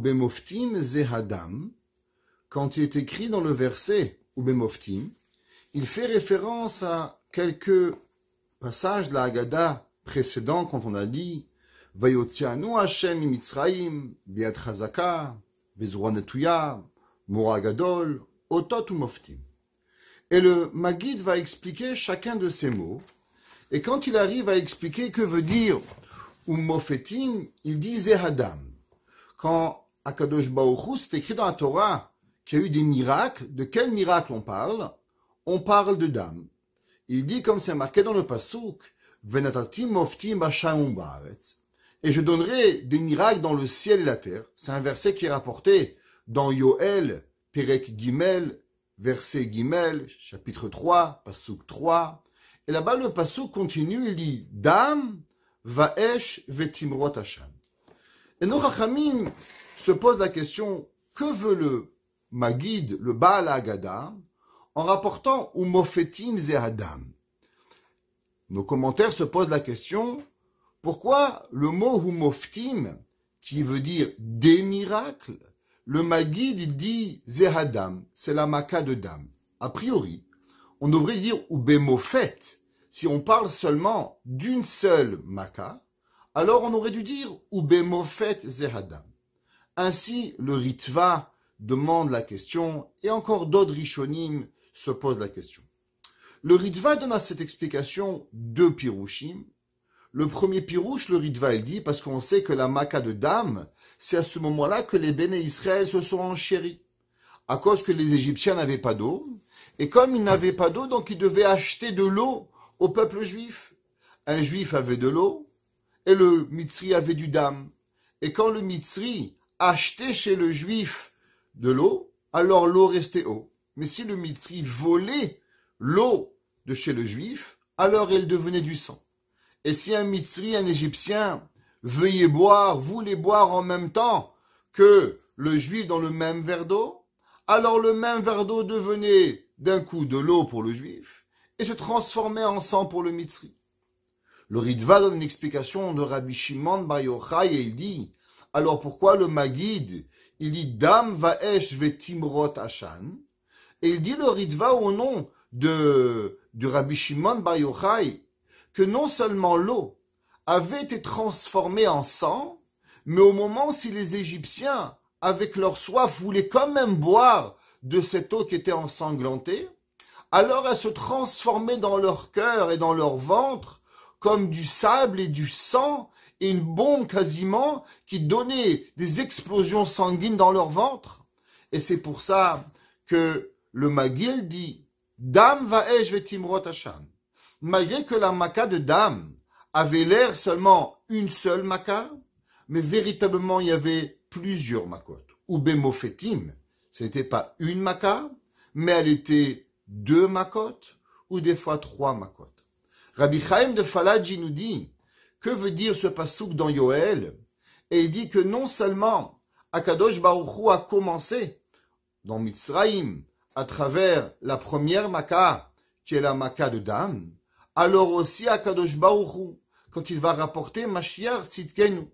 Ubemoftim Zehadam, quand il est écrit dans le verset Ubemoftim, il fait référence à quelques passages de la Haggadah précédents quand on a dit Vayotzianu Hashem Mitzraim, Biad Chazaka, Bezura Netuya, Mora Gadol, Otot Umoftim. Et le Maggid va expliquer chacun de ces mots. Et quand il arrive à expliquer que veut dire Umofetim, il dit Zehadam. Quand Akadosh Baruch Hu, c'est écrit dans la Torah qu'il y a eu des miracles, de quel miracle on parle? On parle de dam. Il dit, comme c'est marqué dans le Pasuk, Venatatim Moftim Bashamum Baaretz. Et je donnerai des miracles dans le ciel et la terre. C'est un verset qui est rapporté dans Yoel, Perek Gimel, verset Gimel, chapitre 3, Pasuk 3. Et là-bas, le Pasuk continue, il dit, Dam, Vaesh, Vetimrot Hashem. Et nos Chachamim se posent la question, que veut le Maggid, le Baal Haggadah, en rapportant Umofetim Zehadam? Nos commentaires se posent la question, pourquoi le mot Umoftim, qui veut dire des miracles, le Maggid, il dit Zehadam, c'est la Maka de Dam. A priori, on devrait dire Ubemofet. Si on parle seulement d'une seule Maka, alors on aurait dû dire Ubemofet Zehadam. Ainsi, le Ritva demande la question, et encore d'autres Rishonim se posent la question. Le Ritva donne à cette explication deux pirouchim. Le premier pirouche, le Ritva, il dit, parce qu'on sait que la Maka de Dam, c'est à ce moment-là que les Béné Israël se sont enchéris, à cause que les Égyptiens n'avaient pas d'eau, et comme ils n'avaient pas d'eau, donc ils devaient acheter de l'eau au peuple juif. Un juif avait de l'eau, et le Mitzri avait du Dam. Et quand le Mitzri achetait chez le juif de l'eau, alors l'eau restait eau. Mais si le Mitzri volait l'eau de chez le juif, alors elle devenait du sang. Et si un Mitzri, un Égyptien, voulait boire en même temps que le juif dans le même verre d'eau, alors le même verre d'eau devenait d'un coup de l'eau pour le juif et se transformait en sang pour le Mitzri. Le Ritva donne une explication de Rabbi Shimon Bar Yochai et il dit, alors pourquoi le Maggid, il dit Dam Vaesh Vetimrot Hashan, et il dit le Ritva au nom de Rabbi Shimon Bar Yochai, que non seulement l'eau avait été transformée en sang, mais au moment si les Égyptiens, avec leur soif, voulaient quand même boire de cette eau qui était ensanglantée, alors elle se transformait dans leur cœur et dans leur ventre comme du sable et du sang et une bombe quasiment qui donnait des explosions sanguines dans leur ventre. Et c'est pour ça que le Maggid dit Dam Vaesh Vetimrot Hashem. Malgré que la Maka de Dam avait l'air seulement une seule Maka, mais véritablement il y avait plusieurs Makot. Ou Bemofetim, ce n'était pas une Maka, mais elle était deux Makot, ou des fois trois Makot. Rabbi Chaim de Falaji nous dit, que veut dire ce pasouk dans Yoel? Et il dit que non seulement Akadosh Baruch Hu a commencé dans Mitzraïm à travers la première Maka, qui est la Maka de Dam, alors aussi Akadosh Baruch Hu, quand il va rapporter Mashiach Tzidkenu,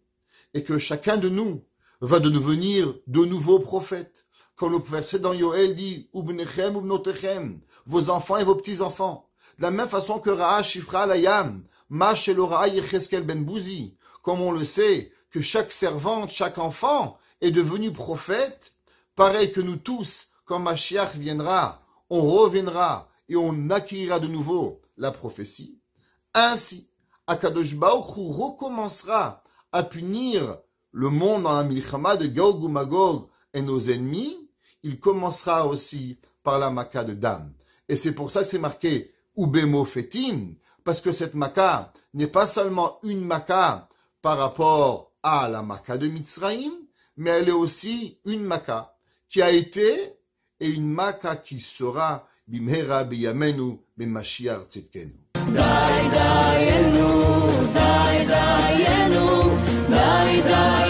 et que chacun de nous va devenir de nouveaux prophètes. Comme le verset dans Yoel dit, Ubnechem ubnotechem, vos enfants et vos petits-enfants. De la même façon que Ra'a Shifra Layam, Ma Shelora'a Yecheskel Ben Bouzi, comme on le sait, que chaque servante, chaque enfant est devenu prophète, pareil que nous tous, quand Mashiach viendra, on reviendra et on acquérira de nouveau la prophétie. Ainsi, Akadosh Baruch Hu recommencera à punir le monde dans la milchama de Gog ou Magog et nos ennemis. Il commencera aussi par la Maka de Dam. Et c'est pour ça que c'est marqué Ubemofetim, parce que cette Maka n'est pas seulement une Maka par rapport à la Maka de Mitzraïm, mais elle est aussi une Maka qui a été et une Maka qui sera Bimhera Biyamenu B'Mashiach Tzidkenu. Dai dayenu, dai dayenu, dai dayenu.